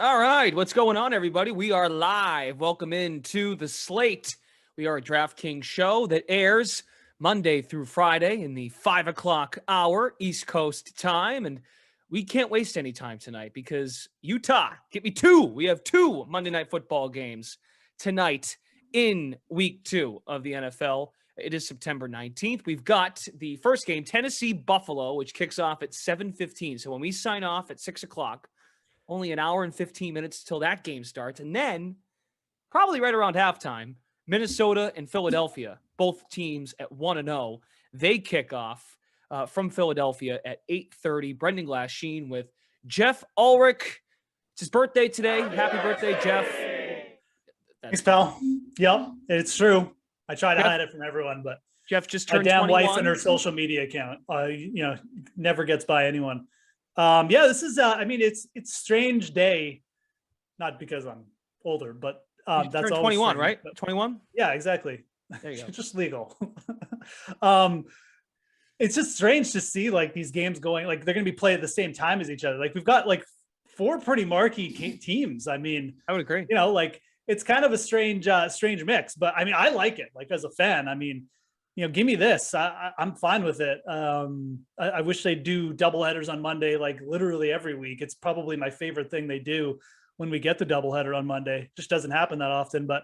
All right, what's going on, everybody? We are live. Welcome into the Slate. We are a DraftKings show that airs Monday through Friday in the 5 o'clock hour, East Coast time. And we can't waste any time tonight because Utah, get me two. We have two Monday Night Football games tonight in week 2 of the NFL. It is September 19th. We've got the first game, Tennessee-Buffalo, which kicks off at 7:15. So when we sign off at 6 o'clock, only an hour and 15 minutes till that game starts. And then, probably right around halftime, Minnesota and Philadelphia, both teams at 1-0. They kick off from Philadelphia at 8:30. Brendan Glasheen with Jeff Ulrich. It's his birthday today. Happy birthday, Jeff. Thanks, pal. Yep, it's true. I try to hide it from everyone, but Jeff just turned my damn 21. wife and her social media account, never gets by anyone. This is, it's strange day, not because I'm older, but that's all 21, right? 21. Yeah, exactly. There you go. Just legal. It's just strange to see like these games going, like they're going to be played at the same time as each other. Like we've got like 4 pretty marquee teams. I mean, I would agree. It's kind of a strange mix, but I mean, I like it. Like as a fan, I mean, give me this. I'm fine with it. I wish they do doubleheaders on Monday, like literally every week. It's probably my favorite thing they do when we get the doubleheader on Monday. It just doesn't happen that often, but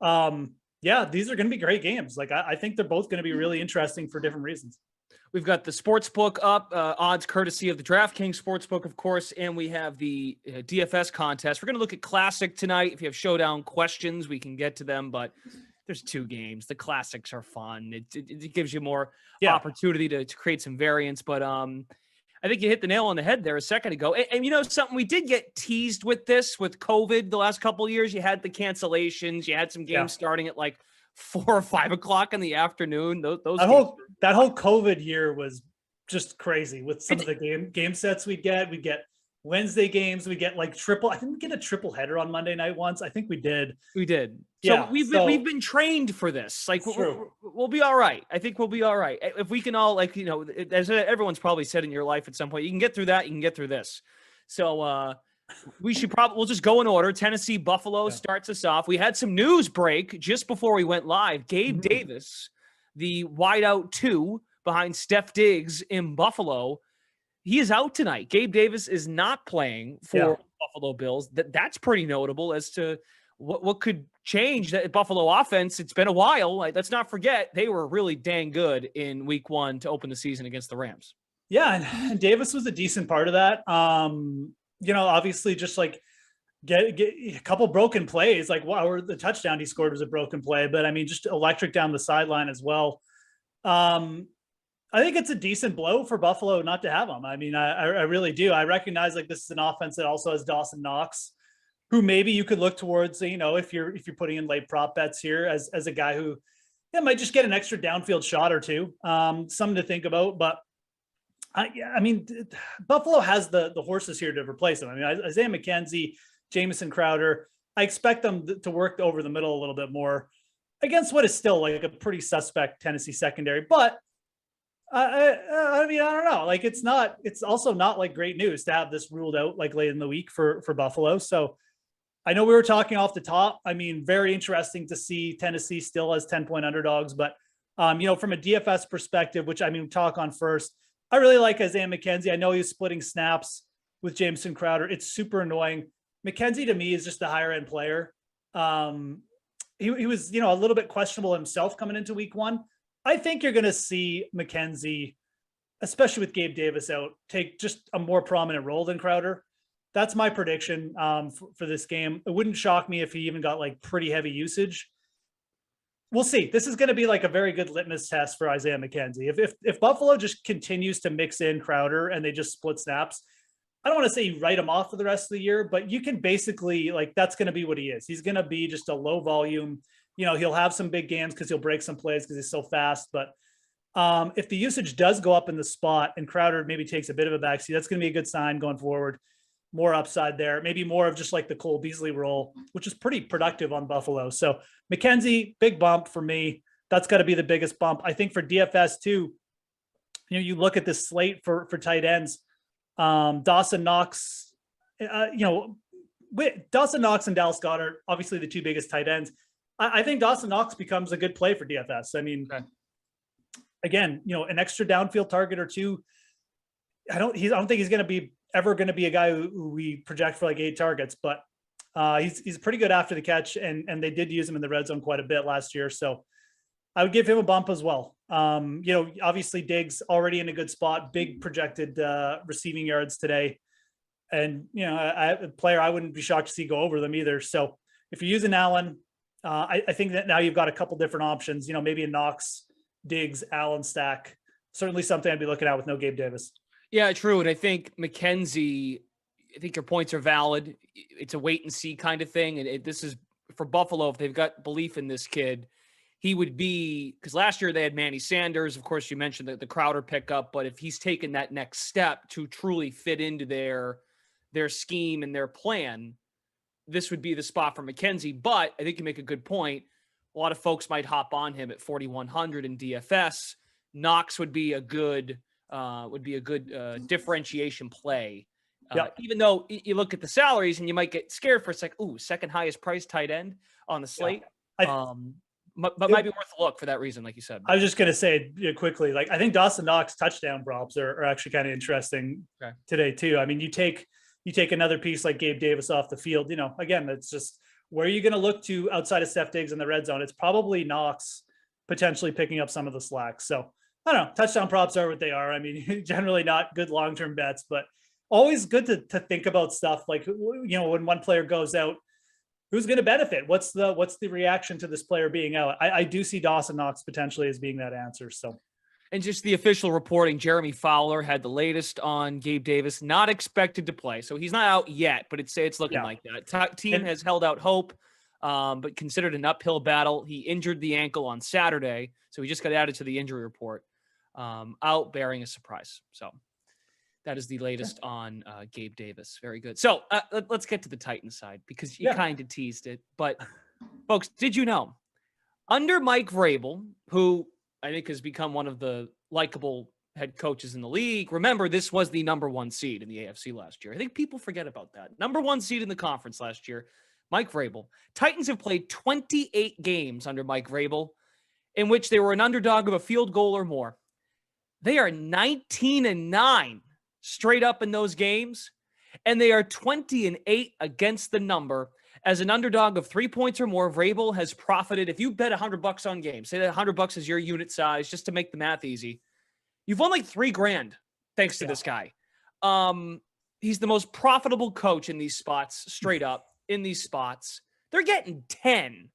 these are going to be great games. Like I think they're both going to be really interesting for different reasons. We've got the sportsbook up, odds courtesy of the DraftKings sportsbook, of course, and we have the DFS contest. We're going to look at Classic tonight. If you have showdown questions, we can get to them, but there's 2 games. The Classics are fun. It gives you more opportunity to create some variance, but I think you hit the nail on the head there a second ago. And something, we did get teased with this, with COVID the last couple of years. You had the cancellations. You had some games starting at like 4 or 5 o'clock in the afternoon. That whole COVID year was just crazy with some of the game sets we'd get. We'd get Wednesday games. We get like triple. I think we get a triple header on Monday night once. I think we did. We did. So we've been trained for this. Like we'll be all right. I think we'll be all right if we can all as everyone's probably said in your life at some point. You can get through that. You can get through this. So we'll just go in order. Tennessee Buffalo starts us off. We had some news break just before we went live. Gabe Davis, the wideout 2 behind Steph Diggs in Buffalo, he is out tonight. Gabe Davis is not playing for Buffalo Bills. That's pretty notable as to what could change that Buffalo offense. It's been a while. Let's not forget they were really dang good in week 1 to open the season against the Rams. Yeah, and Davis was a decent part of that. Obviously just like get a couple broken plays, like the touchdown he scored was a broken play, but I mean, just electric down the sideline as well. I think it's a decent blow for Buffalo not to have him. I mean, I really do. I recognize like this is an offense that also has Dawson Knox, who maybe you could look towards, if you're putting in late prop bets here as a guy who might just get an extra downfield shot or 2. Something to think about, but I mean, Buffalo has the horses here to replace them. I mean, Isaiah Mckenzie, Jamison Crowder, I expect them to work over the middle a little bit more against what is still like a pretty suspect Tennessee secondary. But I mean, I don't know. Like it's also not like great news to have this ruled out like late in the week for Buffalo. So I know we were talking off the top. I mean, very interesting to see Tennessee still as 10-point underdogs, but from a DFS perspective, which I mean, talk on first, I really like Isaiah Mckenzie. I know he's splitting snaps with Jamison Crowder. It's super annoying. Mckenzie to me is just a higher end player. He was, a little bit questionable himself coming into week 1. I think you're going to see Mckenzie, especially with Gabe Davis out, take just a more prominent role than Crowder. That's my prediction for this game. It wouldn't shock me if he even got like pretty heavy usage. We'll see. This is going to be like a very good litmus test for Isaiah Mckenzie. If Buffalo just continues to mix in Crowder and they just split snaps, I don't want to say you write him off for the rest of the year, but you can basically like, that's going to be what he is. He's going to be just a low volume, he'll have some big games because he'll break some plays because he's so fast. But if the usage does go up in the spot and Crowder maybe takes a bit of a backseat, that's going to be a good sign going forward. More upside there, maybe more of just like the Cole Beasley role, which is pretty productive on Buffalo. So Mckenzie, big bump for me. That's got to be the biggest bump. I think for DFS too, you look at this slate for tight ends, Dawson Knox, Dawson Knox and Dallas Goedert, obviously the 2 biggest tight ends. I think Dawson Knox becomes a good play for DFS. I mean, again, an extra downfield target or 2. I don't think he's going to be ever going to be a guy who we project for like 8 targets, but He's pretty good after the catch, and they did use him in the red zone quite a bit last year. So I would give him a bump as well. Obviously Diggs already in a good spot, big projected receiving yards today. And, a player I wouldn't be shocked to see go over them either. So if you're using Allen, I think that now you've got a couple different options, maybe a Knox, Diggs, Allen stack. Certainly something I'd be looking at with no Gabe Davis. Yeah, true. And I think Mckenzie, I think your points are valid. It's a wait and see kind of thing. And this is for Buffalo. If they've got belief in this kid, he would be, because last year they had Manny Sanders. Of course, you mentioned the Crowder pickup, but if he's taken that next step to truly fit into their scheme and their plan, this would be the spot for Mckenzie. But I think you make a good point. A lot of folks might hop on him at 4,100 in DFS. Knox would be a good differentiation play. Even though you look at the salaries and you might get scared for a second. Ooh, second highest price tight end on the slate. But might be worth a look for that reason, like you said. I was just going to say quickly, I think Dawson Knox touchdown props are actually kind of interesting today too. I mean, you take another piece like Gabe Davis off the field, again, it's just, where are you going to look to outside of Steph Diggs in the red zone? It's probably Knox potentially picking up some of the slack. So I don't know, touchdown props are what they are. I mean, generally not good long-term bets, but always good to think about stuff like, when one player goes out, who's going to benefit? What's the reaction to this player being out? I do see Dawson Knox potentially as being that answer. So, and just the official reporting, Jeremy Fowler had the latest on Gabe Davis, not expected to play. So he's not out yet, but it's looking like that. Team has held out hope, but considered an uphill battle. He injured the ankle on Saturday, so he just got added to the injury report, out bearing a surprise. So that is the latest on Gabe Davis. Very good. So let's get to the Titans side, because you kind of teased it. But, folks, did you know, under Mike Vrabel, who I think has become one of the likable head coaches in the league. Remember, this was the number one seed in the AFC last year. I think people forget about that. Number one seed in the conference last year, Mike Vrabel. Titans have played 28 games under Mike Vrabel in which they were an underdog of a field goal or more. They are 19-9 straight up in those games, and they are 20-8 against the number. As an underdog of 3 points or more, Vrabel has profited. If you bet $100 on games, say that $100 is your unit size, just to make the math easy, you've won like $3,000 thanks to this guy. He's the most profitable coach in these spots, straight up in these spots. They're getting 10,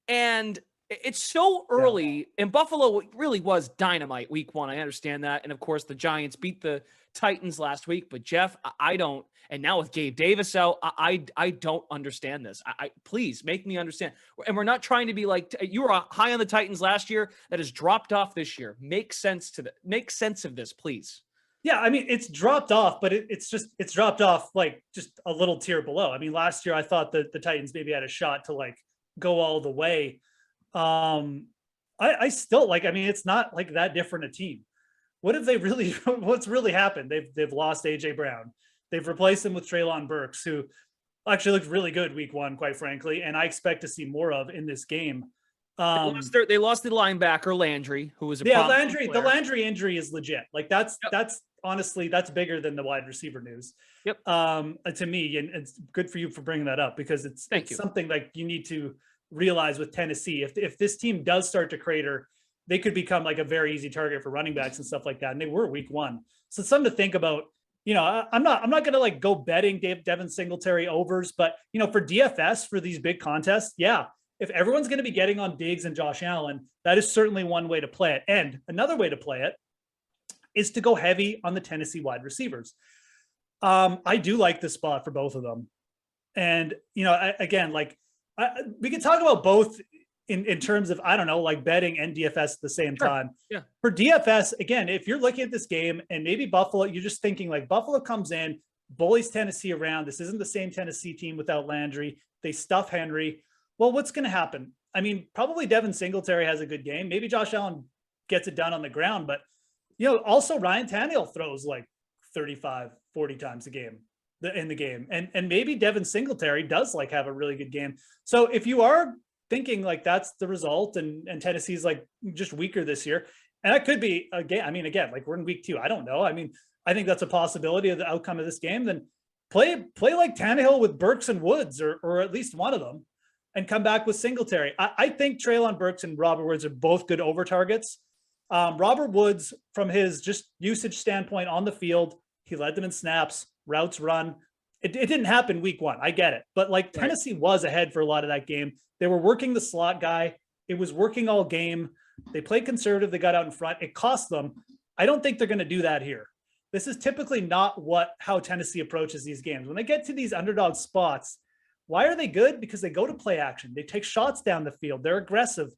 and it's so early. And Buffalo really was dynamite week one. I understand that. And of course, the Giants beat the Titans last week. But Jeff, I don't. And now with Gabe Davis out, I don't understand this. Please make me understand. And we're not trying to be like, you were high on the Titans last year. That has dropped off this year. Make sense of this, please. Yeah, I mean, it's dropped off, but it's dropped off like just a little tier below. I mean, last year I thought that the Titans maybe had a shot to like go all the way. I still it's not like that different a team. What's really happened? They've lost AJ Brown. They've replaced him with Treylon Burks, who actually looked really good week one, quite frankly, and I expect to see more of in this game. They lost the linebacker Landry, who was the Landry injury is legit. Like that's honestly, that's bigger than the wide receiver news. Yep. To me, and it's good for you for bringing that up, because it's something like you need to realize with Tennessee. If this team does start to crater, they could become like a very easy target for running backs and stuff like that. And they were week one. So it's something to think about. I'm not going to like go betting Devin Singletary overs, but for DFS, for these big contests, if everyone's going to be getting on Diggs and Josh Allen, that is certainly one way to play it. And another way to play it is to go heavy on the Tennessee wide receivers. I do like this spot for both of them. And, we can talk about both in terms of, I don't know, like betting and DFS at the same time. Yeah. For DFS, again, if you're looking at this game and maybe Buffalo, you're just thinking like Buffalo comes in, bullies Tennessee around. This isn't the same Tennessee team without Landry. They stuff Henry. Well, what's going to happen? I mean, probably Devin Singletary has a good game. Maybe Josh Allen gets it done on the ground, but also Ryan Tannehill throws like 35, 40 times a game in the game. And maybe Devin Singletary does like have a really good game. So if you are thinking like that's the result and Tennessee's like just weaker this year, and that could be again, like we're in week 2. I don't know. I mean, I think that's a possibility of the outcome of this game. Then play like Tannehill with Burks and Woods, or at least one of them, and come back with Singletary. I think Treylon Burks and Robert Woods are both good over targets. Robert Woods, from his just usage standpoint on the field, he led them in snaps, routes run. It didn't happen week one. I get it. But like Tennessee was ahead for a lot of that game. They were working the slot guy. It was working all game. They played conservative. They got out in front. It cost them. I don't think they're going to do that here. This is typically not how Tennessee approaches these games. When they get to these underdog spots, why are they good? Because they go to play action. They take shots down the field. They're aggressive.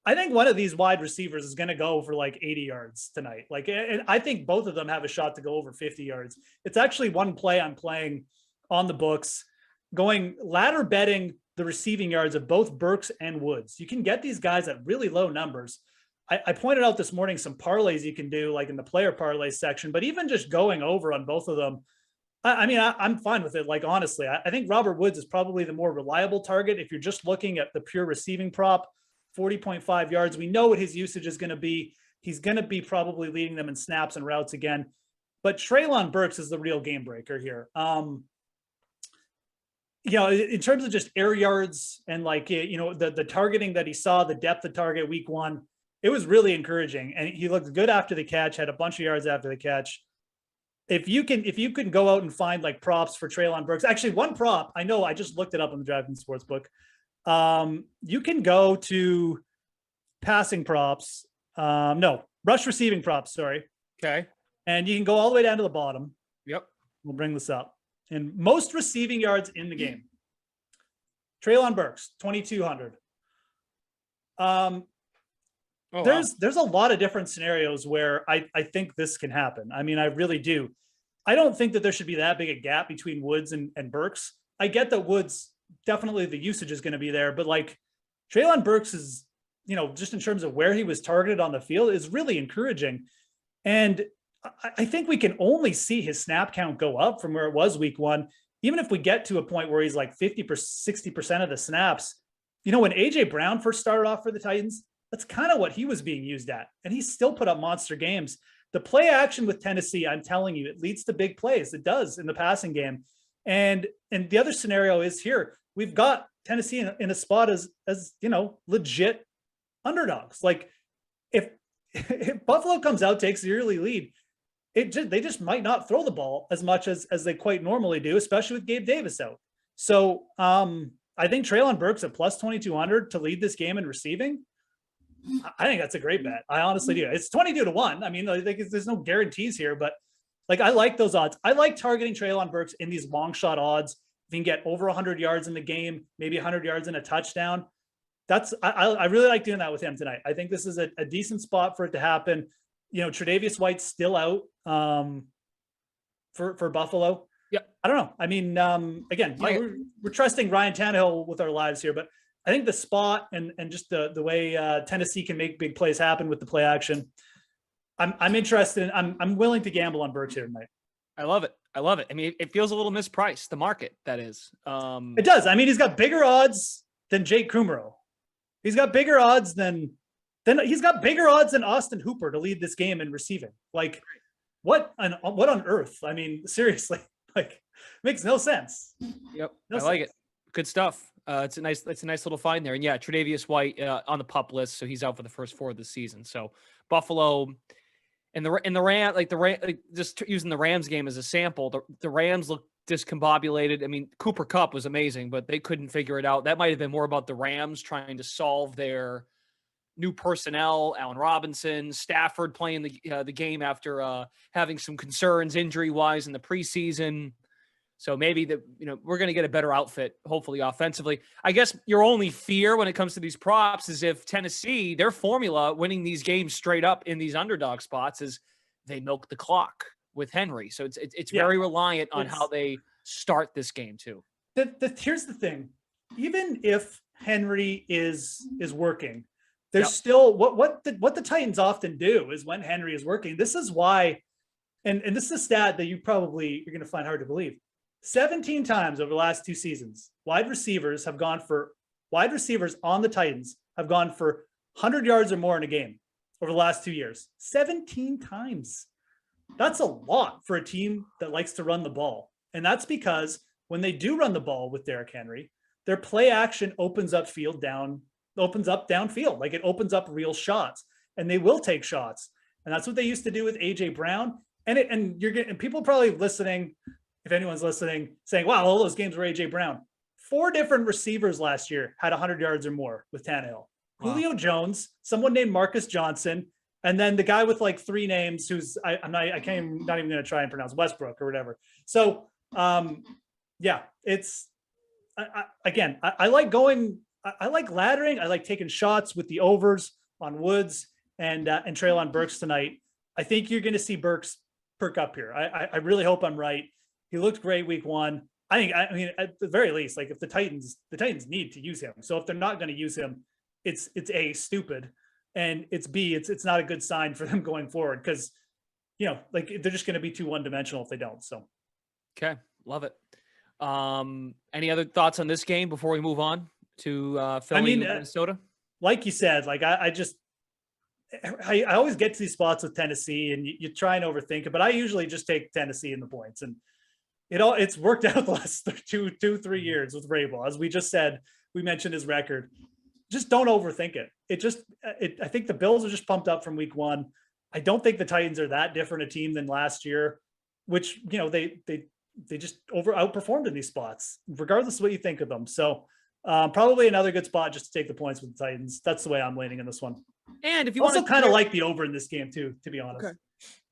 I think one of these wide receivers is going to go for like 80 yards tonight. Like, and I think both of them have a shot to go over 50 yards. It's actually one play I'm playing on the books, going ladder betting the receiving yards of both Burks and Woods. You can get these guys at really low numbers. I pointed out this morning some parlays you can do, like in the player parlay section, but even just going over on both of them, I'm fine with it. Like, honestly, I think Robert Woods is probably the more reliable target. If you're just looking at the pure receiving prop, 40.5 yards, we know what his usage is going to be. He's going to be probably leading them in snaps and routes again. But Treylon Burks is the real game breaker here. In terms of just air yards and the targeting that he saw, the depth of target week one, it was really encouraging. And he looked good after the catch, had a bunch of yards after the catch. If you can go out and find like props for Treylon Burks, actually one prop, I know I just looked it up on the DraftKings Sportsbook. You can go to passing props. Rush receiving props. Sorry. Okay. And you can go all the way down to the bottom. Yep. We'll bring this up. And most receiving yards in the game. Treylon Burks, 2,200. There's a lot of different scenarios where I think this can happen. I mean, I really do. I don't think that there should be that big a gap between Woods and Burks. I get that Woods, definitely the usage is going to be there, but like Treylon Burks is, just in terms of where he was targeted on the field, is really encouraging. And I think we can only see his snap count go up from where it was week one. Even if we get to a point where he's like 50%, 60% of the snaps, when AJ Brown first started off for the Titans, that's kind of what he was being used at. And he still put up monster games. The play action with Tennessee, I'm telling you, it leads to big plays. It does in the passing game. And the other scenario is here. We've got Tennessee in a spot as legit underdogs. Like if Buffalo comes out, takes the early lead, they just might not throw the ball as much as they quite normally do, especially with Gabe Davis out. So I think Treylon Burks at plus 2,200 to lead this game in receiving. I think that's a great bet. I honestly do. It's 22-1. I mean, I think there's no guarantees here, but like, I like those odds. I like targeting Treylon Burks in these long shot odds. If you can get over 100 yards in the game, maybe 100 yards in a touchdown, I really like doing that with him tonight. I think this is a decent spot for it to happen. Tre'Davious White's still out for Buffalo. Yeah, I don't know. I mean, again, we're trusting Ryan Tannehill with our lives here, but I think the spot and just the way Tennessee can make big plays happen with the play action, I'm interested in. I'm willing to gamble on Burks here tonight. I love it. I mean, it feels a little mispriced. The market, that is. It does. I mean, he's got bigger odds than Jake Kummerow. He's got bigger odds than Austin Hooper to lead this game in receiving. Like, what on earth? I mean, seriously, like, makes no sense. Yep, I like it. Good stuff. It's a nice little find there. And yeah, Tre'Davious White on the PUP list, so he's out for the first 4 of the season. So Buffalo and the Ram, just using the Rams game as a sample, the Rams look discombobulated. I mean, Cooper Kupp was amazing, but they couldn't figure it out. That might have been more about the Rams trying to solve their new personnel. Allen Robinson, Stafford playing the game after having some concerns injury wise in the preseason. So maybe we're going to get a better outfit, hopefully offensively. I guess your only fear when it comes to these props is if Tennessee, their formula winning these games straight up in these underdog spots is they milk the clock with Henry. So it's very reliant on how they start this game too. Here's the thing. Even if Henry is working, there's still what the Titans often do is when Henry is working. This is why, and this is a stat that you're going to find hard to believe. 17 times over the last 2 seasons, wide receivers on the Titans have gone for 100 yards or more in a game over the last 2 years. 17 times. That's a lot for a team that likes to run the ball. And that's because when they do run the ball with Derrick Henry, their play action opens up downfield. Like it opens up real shots, and they will take shots. And that's what they used to do with AJ Brown. And people probably listening, if anyone's listening, saying, wow, all those games were AJ Brown. 4 different receivers last year had 100 yards or more with Tannehill. Wow. Julio Jones, someone named Marcus Johnson, and then the guy with like 3 names who's not even going to try and pronounce, Westbrook or whatever. So yeah, it's I like going. I like laddering. I like taking shots with the overs on Woods and Treylon Burks tonight. I think you're going to see Burks perk up here. I really hope I'm right. He looked great week 1. I mean, at the very least, like if the Titans need to use him. So if they're not going to use him, it's A, stupid, and it's B, it's not a good sign for them going forward, because like they're just going to be too one-dimensional if they don't. So okay, love it. Any other thoughts on this game before we move on to Philly, Minnesota? Like you said, like I always get to these spots with Tennessee, and you try and overthink it, but I usually just take Tennessee in the points, and it's worked out the last 3 years with Vrabel. As we just said, we mentioned his record. Just don't overthink it. I think the Bills are just pumped up from week 1. I don't think the Titans are that different a team than last year, which they just outperformed in these spots, regardless of what you think of them. So probably another good spot just to take the points with the Titans. That's the way I'm leaning in this one. And if you also kind of like the over in this game too, to be honest. Okay.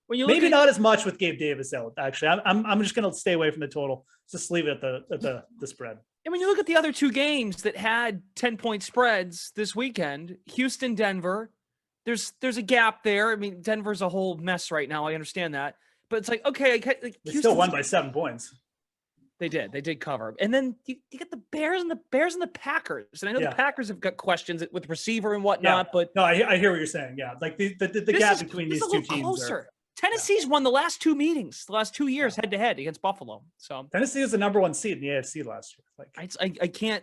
When you maybe not as much with Gabe Davis out. Actually, I'm just going to stay away from the total. Just leave it at the spread. And when you look at the other 2 games that had 10-point spreads this weekend, Houston, Denver, there's a gap there. I mean, Denver's a whole mess right now. I understand that, but it's like, okay, they still won by 7 points. They did cover. And then you get the Bears and the Packers. And I know the Packers have got questions with receiver and whatnot, but no, I hear what you're saying. Yeah, like the gap between these 2 teams. Closer. Tennessee's won the last 2 meetings, the last 2 years, head to head against Buffalo. So Tennessee was the number 1 seed in the AFC last year. Like I can't.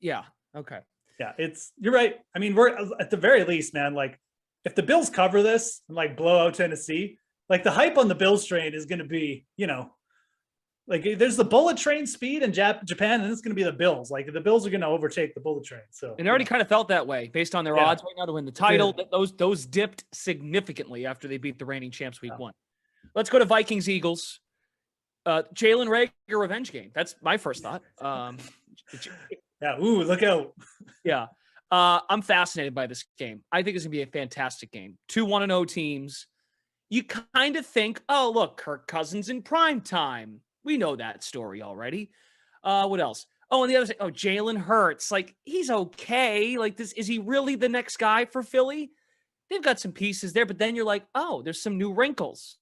Yeah. Okay. Yeah, you're right. I mean, we're at the very least, man. Like if the Bills cover this and like blow out Tennessee, like the hype on the Bills train is going to be, like there's the bullet train speed in Japan, and it's going to be the Bills. Like the Bills are going to overtake the bullet train. So and it already kind of felt that way based on their odds right now to win the title. Those dipped significantly after they beat the reigning champs week 1. Let's go to Vikings Eagles. Jalen Reagor revenge game. That's my first thought. Yeah. Ooh, look out. Yeah. I'm fascinated by this game. I think it's gonna be a fantastic game. 2 1-0 teams. You kind of think, oh, look, Kirk Cousins in prime time. We know that story already. What else? Oh, and the other thing, Jalen Hurts. Like, he's okay. Like, is he really the next guy for Philly? They've got some pieces there, but then you're like, oh, there's some new wrinkles.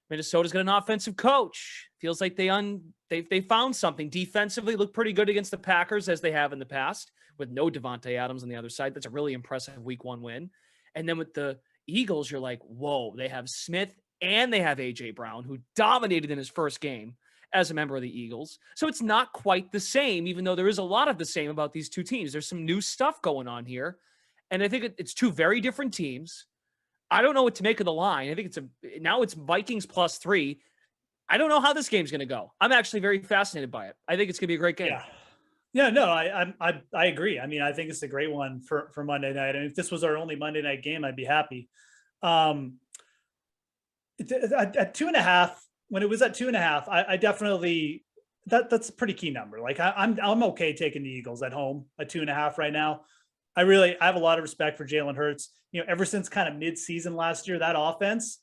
Minnesota's got an offensive coach. Feels like they found something defensively. Look pretty good against the Packers, as they have in the past, with no Devontae Adams on the other side. That's a really impressive week 1 win. And then with the Eagles, you're like, whoa, they have Smith and they have AJ Brown, who dominated in his first game as a member of the Eagles. So it's not quite the same, even though there is a lot of the same about these 2 teams. There's some new stuff going on here. And I think it's 2 very different teams. I don't know what to make of the line. I think now it's Vikings +3. I don't know how this game's going to go. I'm actually very fascinated by it. I think it's going to be a great game. Yeah, no, I agree. I mean, I think it's a great one for Monday night. And if this was our only Monday night game, I'd be happy. At 2.5, when it was at 2.5, I definitely that's a pretty key number. Like I'm okay taking the Eagles at home at 2.5 right now. I have a lot of respect for Jalen Hurts. Ever since kind of mid-season last year, that offense,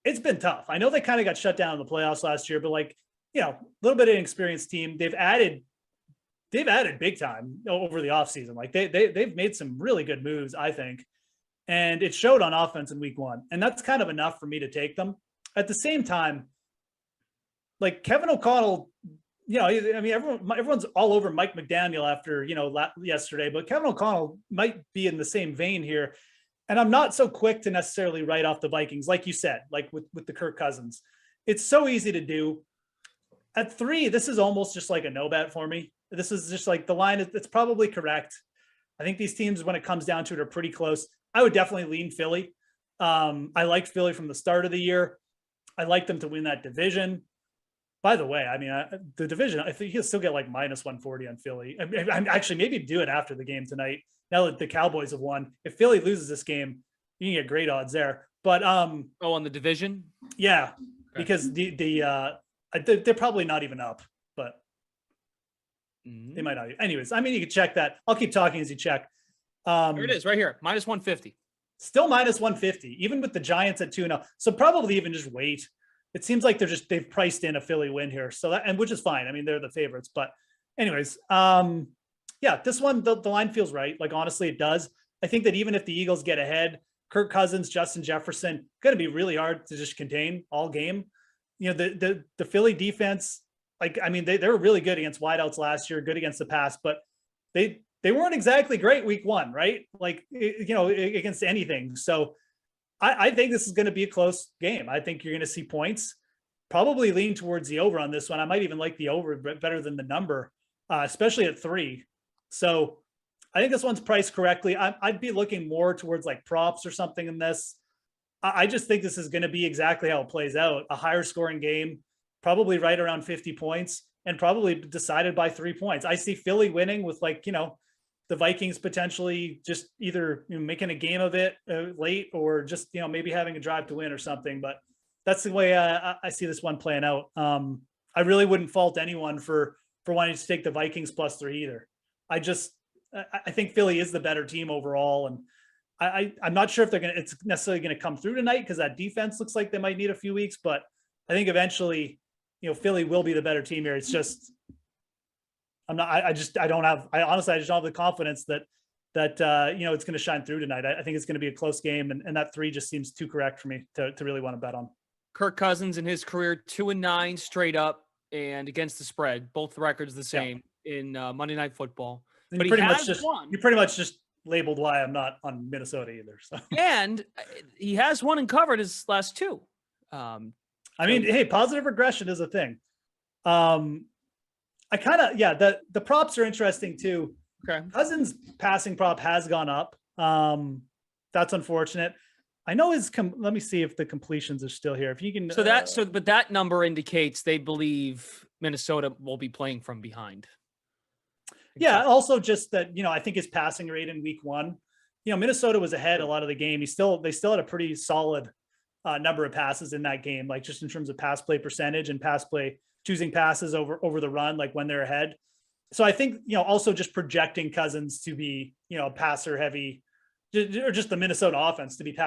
it's been tough. I know they kind of got shut down in the playoffs last year, but a little bit of an experienced team. They've added big time over the offseason. Like they've made some really good moves, I think. And it showed on offense in week 1. And that's kind of enough for me to take them. At the same time, like Kevin O'Connell, everyone's all over Mike McDaniel after, yesterday, but Kevin O'Connell might be in the same vein here. And I'm not so quick to necessarily write off the Vikings, like you said, like with the Kirk Cousins. It's so easy to do. At 3, this is almost just like a no bet for me. This is just like the line. It's probably correct. I think these teams, when it comes down to it, are pretty close. I would definitely lean Philly. I liked Philly from the start of the year. I like them to win that division. By the way, I mean, the division, I think he'll still get like minus 140 on Philly. I'm actually maybe do it after the game tonight. Now that the Cowboys have won, if Philly loses this game, you can get great odds there. But on the division, yeah, because they're probably not even up, but they might not. Anyways, I mean, you can check that. I'll keep talking as you check. Here it is, right here, minus 150. Still minus 150, even with the Giants at 2-0. So probably even just wait. It seems like they've priced in a Philly win here. So that, and which is fine. I mean, they're the favorites, but anyways, yeah, this one, the line feels right. Like, honestly, it does. I think that even if the Eagles get ahead, Kirk Cousins, Justin Jefferson, going to be really hard to just contain all game. You know, the Philly defense, like, I mean, they were really good against wideouts last year, good against the pass, but they weren't exactly great week one, right? Like, you know, against anything. So I think this is going to be a close game. I think you're going to see points, probably lean towards the over on this one. I might even like the over better than the number, especially at 3. So I think this one's priced correctly. I'd be looking more towards like props or something in this. I just think this is going to be exactly how it plays out. A higher scoring game, probably right around 50 points, and probably decided by 3 points. I see Philly winning with, like, you know, the Vikings potentially just either, you know, making a game of it late, or just, you know, maybe having a drive to win or something. But that's the way I see this one playing out. I really wouldn't fault anyone for wanting to take the Vikings +3 either. I think Philly is the better team overall, and I'm not sure if it's necessarily going to come through tonight, because that defense looks like they might need a few weeks. But I think eventually, you know, Philly will be the better team here. It's just, I just don't have the confidence that you know, it's going to shine through tonight. I think it's going to be a close game, and that 3 just seems too correct for me to really want to bet on. Kirk Cousins in his career, 2-9 straight up and against the spread. Both records the same in Monday Night Football. But you pretty much just labeled why I'm not on Minnesota either. So, and he has won and covered his last 2. I mean, hey, positive regression is a thing. I kind of, the props are interesting too. Okay. Cousins passing prop has gone up. That's unfortunate. I know let me see if the completions are still here. If you can. But that number indicates they believe Minnesota will be playing from behind. Yeah. Also just that, you know, I think his passing rate in week 1, you know, Minnesota was ahead a lot of the game. They still had a pretty solid number of passes in that game, like just in terms of pass play percentage and pass play, choosing passes over the run, like when they're ahead. So I think, you know, also just projecting Cousins to be, you know, passer heavy, or just the Minnesota offense to be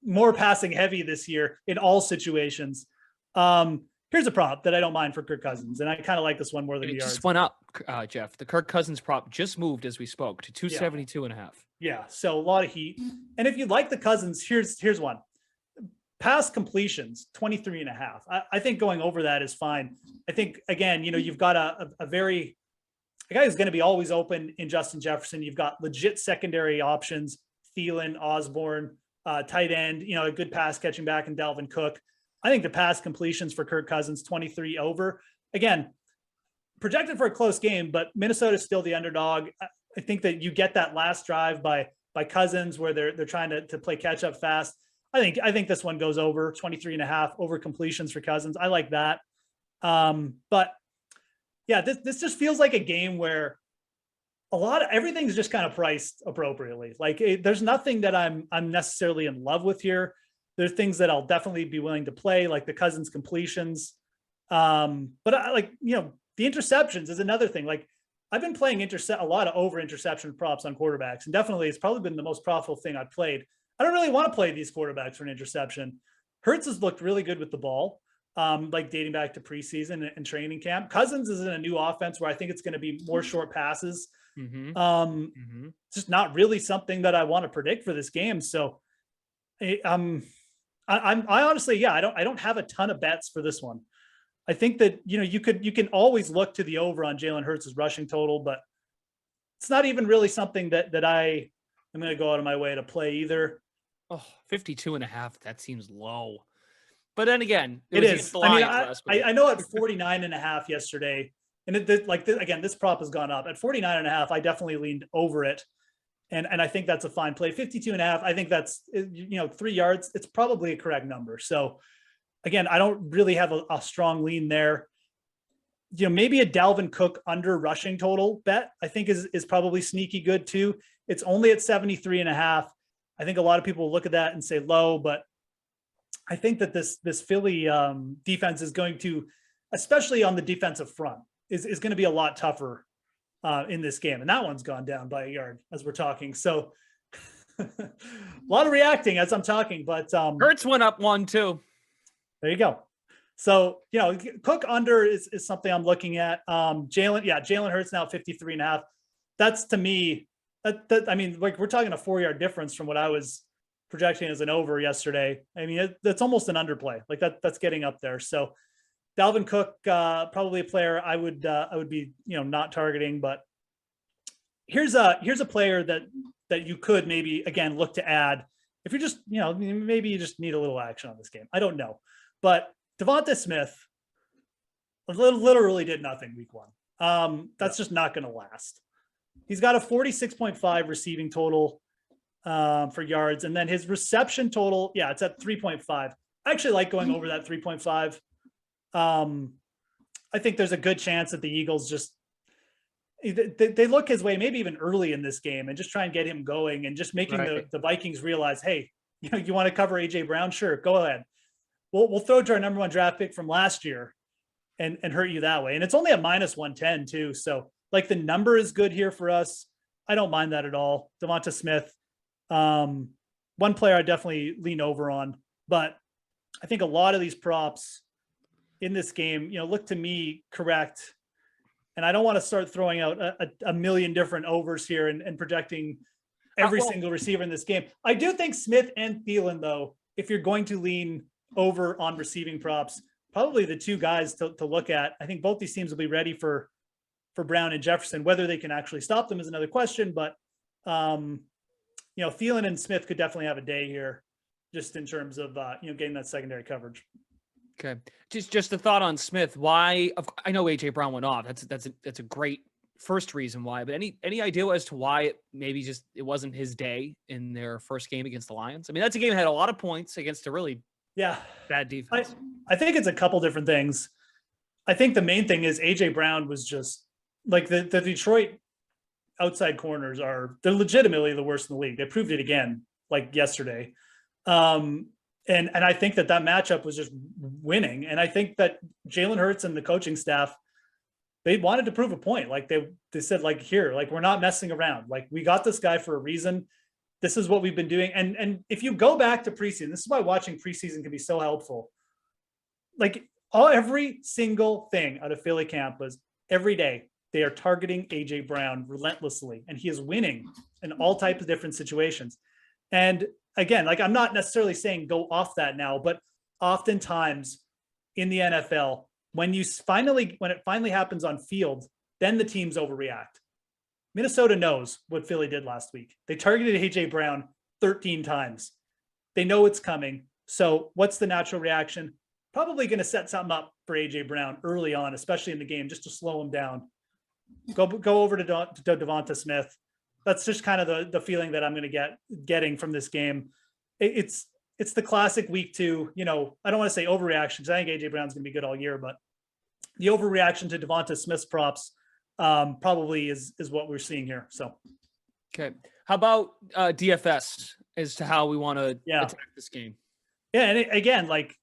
more passing heavy this year in all situations. Here's a prop that I don't mind for Kirk Cousins, and I kind of like this one more than the yards. It just went up, Jeff. The Kirk Cousins prop just moved as we spoke to 272.5. Yeah, so a lot of heat. And if you like the Cousins, here's one. Pass completions, 23.5. I think going over that is fine. I think, again, you know, you've got a guy who's going to be always open in Justin Jefferson. You've got legit secondary options, Thielen, Osborne, tight end, you know, a good pass catching back in Dalvin Cook. I think the pass completions for Kirk Cousins, 23 over. Again, projected for a close game, but Minnesota's still the underdog. I think that you get that last drive by Cousins where they're trying to play catch up fast. I think this one goes over 23.5 over completions for Cousins. I like that. But yeah, this just feels like a game where everything's just kind of priced appropriately. Like there's nothing that I'm necessarily in love with here. There's things that I'll definitely be willing to play, like the Cousins completions. But I like, you know, the interceptions is another thing. Like I've been playing a lot of over interception props on quarterbacks, and definitely it's probably been the most profitable thing I've played. I don't really want to play these quarterbacks for an interception. Hurts has looked really good with the ball, like dating back to preseason and training camp. Cousins is in a new offense where I think it's going to be more short passes. It's just not really something that I want to predict for this game. So I honestly, I don't have a ton of bets for this one. I think that, you know, you can always look to the over on Jalen Hurts' rushing total, but it's not even really something that I am going to go out of my way to play either. Oh, 52.5. That seems low. But then again, it is. I know at 49.5 yesterday, and again, this prop has gone up at 49.5. I definitely leaned over it. And I think that's a fine play. 52.5. I think that's, you know, 3 yards. It's probably a correct number. So again, I don't really have a strong lean there. maybe a Dalvin Cook under rushing total bet, I think is probably sneaky good too. It's only at 73.5. I think a lot of people will look at that and say low, but I think that this Philly defense is going to, especially on the defensive front, is going to be a lot tougher in this game. And that one's gone down by a yard as we're talking. So a lot of reacting as I'm talking, but Hurts went up 1 too. There you go. So, Cook under is something I'm looking at. Jalen Hurts now 53.5. That's, to me, I mean, like, we're talking a 4-yard difference from what I was projecting as an over yesterday. I mean, that's almost an underplay. Like that's getting up there. So Dalvin Cook, probably a player I would be, not targeting, but here's a player that you could maybe, again, look to add if you're just, maybe you just need a little action on this game. I don't know, but Devonta Smith literally did nothing week 1. That's just not going to last. He's got a 46.5 receiving total for yards. And then his reception total, it's at 3.5. I actually like going over that 3.5. I think there's a good chance that the Eagles just, they look his way, maybe even early in this game, and just try and get him going and just making the Vikings realize, hey, you want to cover AJ Brown? Sure, go ahead. We'll throw to our number 1 draft pick from last year and hurt you that way. And it's only a -110 too. So like the number is good here for us. I don't mind that at all. Devonta Smith, one player I definitely lean over on, but I think a lot of these props in this game, look to me correct. And I don't want to start throwing out a million different overs here and projecting every single receiver in this game. I do think Smith and Thielen, though, if you're going to lean over on receiving props, probably the 2 guys to look at. I think both these teams will be ready for Brown and Jefferson. Whether they can actually stop them is another question, but Thielen and Smith could definitely have a day here, just in terms of getting that secondary coverage. Okay, just a thought on Smith. Why? I know AJ Brown went off. That's a great first reason why. But any idea as to why it wasn't his day in their first game against the Lions? I mean, that's a game that had a lot of points against a really bad defense. I think it's a couple different things. I think the main thing is AJ Brown was just like the Detroit outside corners they're legitimately the worst in the league. They proved it again, like yesterday. And I think that matchup was just winning. And I think that Jalen Hurts and the coaching staff, they wanted to prove a point. Like they said, like, here, like, we're not messing around. Like, we got this guy for a reason. This is what we've been doing. And if you go back to preseason, this is why watching preseason can be so helpful. Like, every single thing out of Philly camp was every day they are targeting AJ Brown relentlessly, and he is winning in all types of different situations. And again, like, I'm not necessarily saying go off that now, but oftentimes in the NFL, when it finally happens on field, then the teams overreact. Minnesota knows what Philly did last week. They targeted AJ Brown 13 times. They know it's coming. So what's the natural reaction? Probably going to set something up for AJ Brown early on, especially in the game, just to slow him down. Go over to Devonta Smith. That's just kind of the feeling that I'm going to getting from this game. It's the classic week 2. I don't want to say overreaction, because I think AJ Brown's going to be good all year, but the overreaction to Devonta Smith's props probably is what we're seeing here. So, okay, how about DFS as to how we want to attack this game? Yeah, and again, like,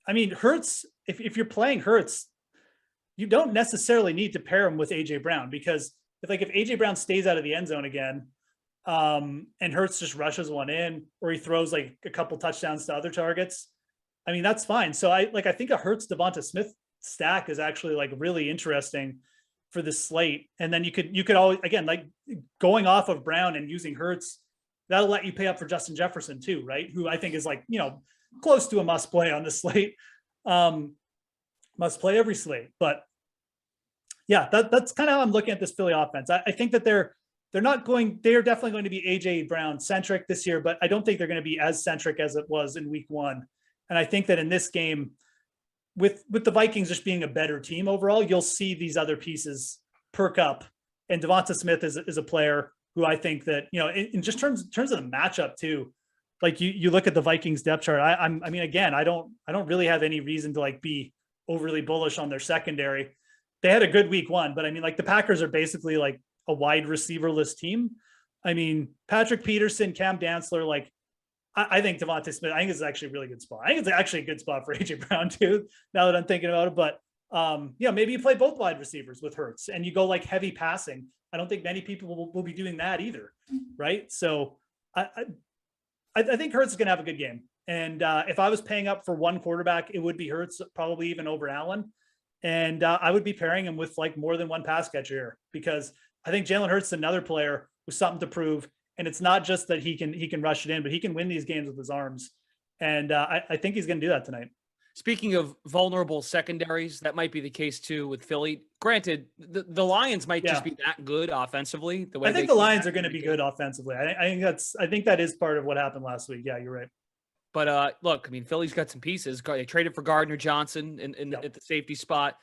I mean, Hurts. If you're playing Hurts, you don't necessarily need to pair him with AJ Brown, because if AJ Brown stays out of the end zone again, and Hurts just rushes one in, or he throws like a couple touchdowns to other targets, I mean, that's fine. So I think a Hurts Devonta Smith stack is actually like really interesting for the slate. And then you could always, again, like, going off of Brown and using Hurts, that'll let you pay up for Justin Jefferson too, right? Who I think is like, close to a must play on the slate. Must play every slate. But yeah, that's kind of how I'm looking at this Philly offense. I think that they're definitely going to be AJ Brown centric this year, but I don't think they're going to be as centric as it was in week 1. And I think that in this game, with the Vikings just being a better team overall, you'll see these other pieces perk up. And Devonta Smith is a player who I think that, in just terms of the matchup too, like you look at the Vikings depth chart. I mean, again, I don't really have any reason to like be overly bullish on their secondary. they had a good week one, but I mean, like the Packers are basically like a wide receiverless team. I mean, Patrick Peterson, Cam Dantzler, like I think Devontae Smith, I think it's actually a really good spot. I think it's actually a good spot for AJ Brown too, now that I'm thinking about it. But maybe you play both wide receivers with Hurts and you go like heavy passing. I don't think many people will be doing that either. Right. So I think Hurts is going to have a good game. And if I was paying up for one quarterback, it would be Hurts, probably even over Allen. And I would be pairing him with like more than one pass catcher here, because I think Jalen Hurts is another player with something to prove. And it's not just that he can rush it in, but he can win these games with his arms. And I think he's going to do that tonight. Speaking of vulnerable secondaries, that might be the case too with Philly. Granted, the Lions might just be that good offensively. I think the Lions are going to be good offensively. I think that is part of what happened last week. Yeah, you're right. But look, I mean, Philly's got some pieces. They traded for Gardner Johnson at the safety spot.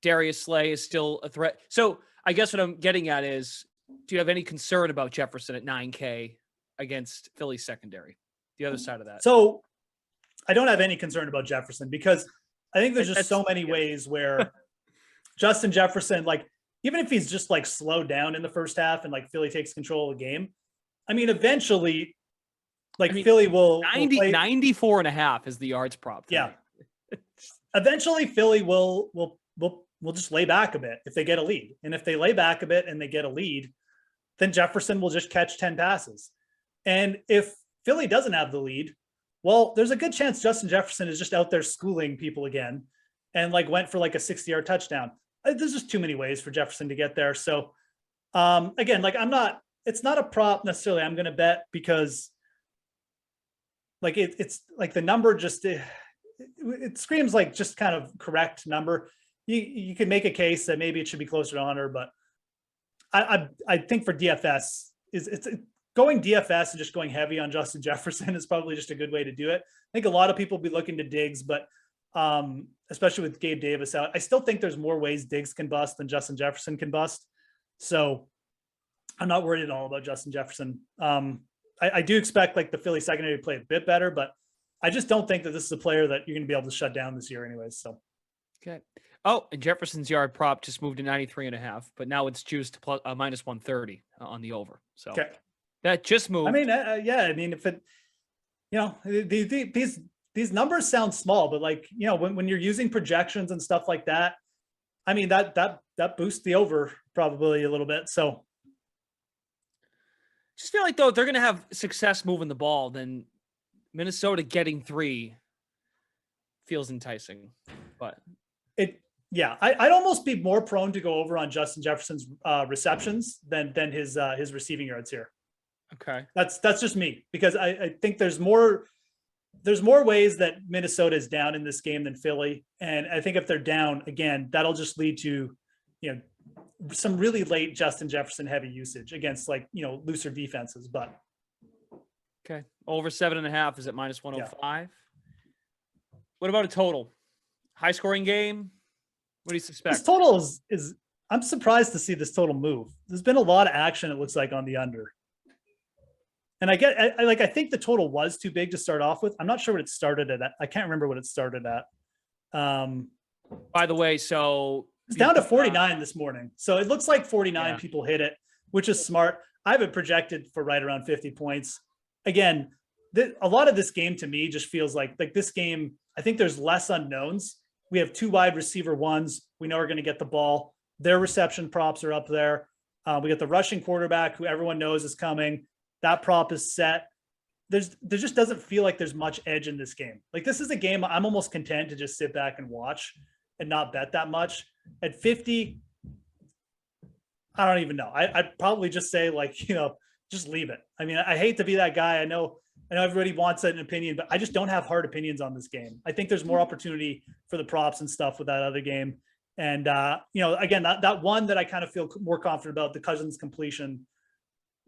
Darius Slay is still a threat. So I guess what I'm getting at is, do you have any concern about Jefferson at 9K against Philly's secondary? The other side of that. So I don't have any concern about Jefferson, because I think there's just so many ways where Justin Jefferson, like, even if he's just like slowed down in the first half and like Philly takes control of the game, I mean, eventually, Philly will 94.5 is the yards prop. Yeah. Eventually Philly will just lay back a bit if they get a lead. And if they lay back a bit and they get a lead, then Jefferson will just catch 10 passes. And if Philly doesn't have the lead, well, there's a good chance Justin Jefferson is just out there schooling people again and like went for like a 60-yard touchdown. There's just too many ways for Jefferson to get there. So again, like it's not a prop necessarily I'm going to bet, because like it's like the number just, it screams like just kind of correct number. You could make a case that maybe it should be closer to 100, but I think for DFS it's going DFS and just going heavy on Justin Jefferson is probably just a good way to do it. I think a lot of people will be looking to Diggs, but especially with Gabe Davis out, I still think there's more ways Diggs can bust than Justin Jefferson can bust. So I'm not worried at all about Justin Jefferson. I do expect like the Philly secondary to play a bit better, but I just don't think that this is a player that you're going to be able to shut down this year anyways. So. Okay. Oh, and Jefferson's yard prop just moved to 93.5, but now it's juiced to plus, minus 130 on the over. So that just moved. I mean, I mean, if it, these numbers sound small, but like, when you're using projections and stuff like that, I mean, that boosts the over probability a little bit. So just feel like though, if they're going to have success moving the ball, then Minnesota getting 3 feels enticing, but I'd almost be more prone to go over on Justin Jefferson's receptions than his receiving yards here. Okay. That's just me, because I think there's more ways that Minnesota is down in this game than Philly. And I think if they're down again, that'll just lead to, some really late Justin Jefferson heavy usage against like, looser defenses, but. Okay. Over 7.5 is at minus 105. What about a total? High scoring game? What do you suspect? This total is I'm surprised to see this total move. There's been a lot of action, it looks like, on the under. And I think the total was too big to start off with. I'm not sure what it started at. I can't remember what it started at. By the way, so it's down to 49 this morning. So it looks like 49 people hit it, which is smart. I have it projected for right around 50 points. Again, a lot of this game to me just feels like this game, I think there's less unknowns. We have 2 wide receiver ones. We know we're going to get the ball. Their reception props are up there. We got the rushing quarterback who everyone knows is coming. That prop is set. There just doesn't feel like there's much edge in this game. Like, this is a game I'm almost content to just sit back and watch and not bet that much. At 50, I don't even know. I'd probably just say just leave it. I mean, I hate to be that guy. I know everybody wants an opinion, but I just don't have hard opinions on this game. I think there's more opportunity for the props and stuff with that other game. And, again, that one that I kind of feel more confident about, the Cousins completion,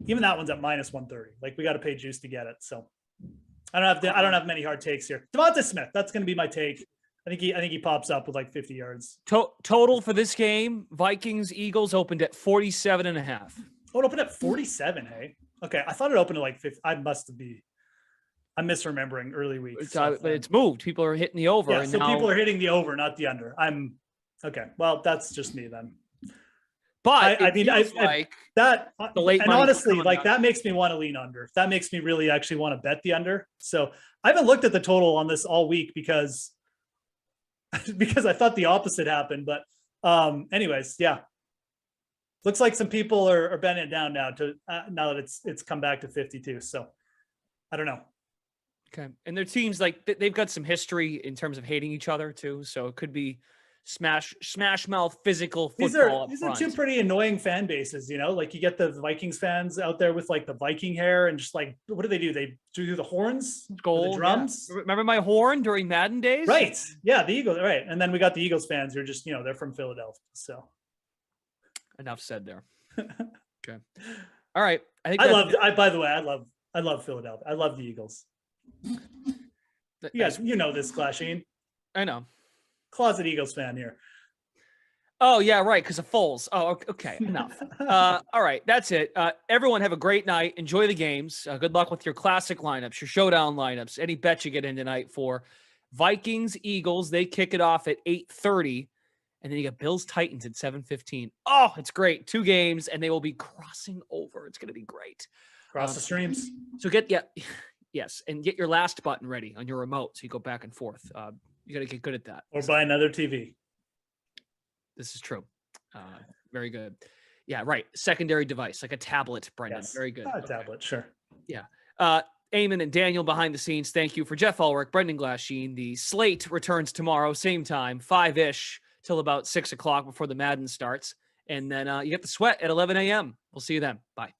even that one's at minus 130. Like, we got to pay juice to get it. So I don't have many hard takes here. Devontae Smith, that's going to be my take. I think he pops up with like 50 yards. Total for this game, Vikings Eagles opened at 47.5. Oh, it opened at 47, hey? Okay, I thought it opened at like 50. I'm misremembering early weeks. It's moved. People are hitting the over. Yeah, and so now, people are hitting the over, not the under. Okay. Well, that's just me then. But I mean, that, the late and honestly, like that makes me want to lean under. That makes me really actually want to bet the under. So I haven't looked at the total on this all week because I thought the opposite happened. But anyways, yeah. Looks like some people are betting it down now now that it's come back to 52. So I don't know. Okay. And their teams, like they've got some history in terms of hating each other too. So it could be smash mouth physical football. These are two pretty annoying fan bases, like you get the Vikings fans out there with like the Viking hair and just like, what do? They do the horns, the drums. Yeah. Remember my horn during Madden days? Right. Yeah. The Eagles. Right. And then we got the Eagles fans who are just, they're from Philadelphia. So enough said there. Okay. All right. By the way, I love Philadelphia. I love the Eagles. You guys, this, Clasheen. I know. Closet Eagles fan here. Oh, yeah, right, because of Foles. Oh, okay, enough. All right, that's it. Everyone have a great night. Enjoy the games. Good luck with your classic lineups, your showdown lineups, any bet you get in tonight for Vikings, Eagles. They kick it off at 8:30, and then you got Bills, Titans at 7:15. Oh, it's great. 2 games, and they will be crossing over. It's going to be great. Cross the streams. So yes, and get your last button ready on your remote so you go back and forth. You got to get good at that. Or buy another TV. This is true. Very good. Yeah, right. Secondary device, like a tablet, Brendan. Yes. Very good. Tablet, sure. Yeah. Eamon and Daniel behind the scenes, thank you. For Jeff Ulrich, Brendan Glasheen, the Slate returns tomorrow, same time, 5-ish, till about 6 o'clock before the Madden starts. And then you get the sweat at 11 a.m. We'll see you then. Bye.